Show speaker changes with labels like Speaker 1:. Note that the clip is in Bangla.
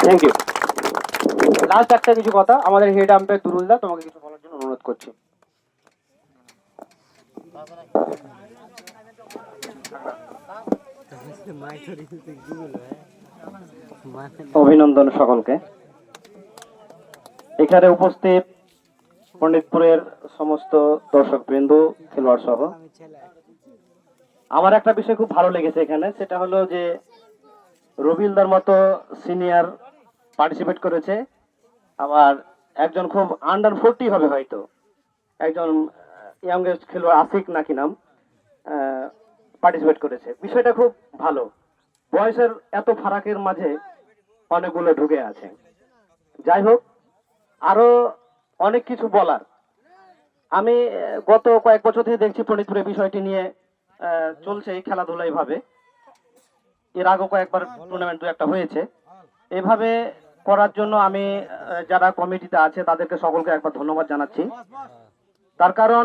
Speaker 1: Thank you. লাস্ট একটা কিছু কথা, আমাদের হেড আম্পায়ার দুরুলদা তোমাকে কিছু বলার জন্য অনুরোধ করছি। অভিনন্দন সকলকে। এখানে উপস্থিত পণ্ডিতপুরের সমস্ত দর্শক বৃন্দ, খেলোয়াড় সহ, আমার একটা বিষয় খুব ভালো লেগেছে এখানে, সেটা হলো যে রবিলদার মতো সিনিয়র পার্টিসিপেট করেছে, আবার একজন খুব আন্ডার 40 হবে হয়তো, একজন ইয়াংগেস্ট খেলোয়াড় আসিক নাকি নাম, পার্টিসিপেট করেছে। বিষয়টা খুব ভালো, বয়সের এত ফারাকের মাঝে অনেকগুলো ঢুকে আছে। যাই হোক, আরো অনেক কিছু বলার। আমি গত কয়েক বছর থেকে দেখছি পণ্ডিতপুরের বিষয়টি নিয়ে চলছে এই খেলাধুলা এইভাবে। এর আগেও কয়েকবার টুর্নামেন্ট দু একটা হয়েছে। এভাবে করার জন্য আমি যারা কমিটিতে আছে তাদেরকে সকলকে একবার ধন্যবাদ জানাচ্ছি। তার কারণ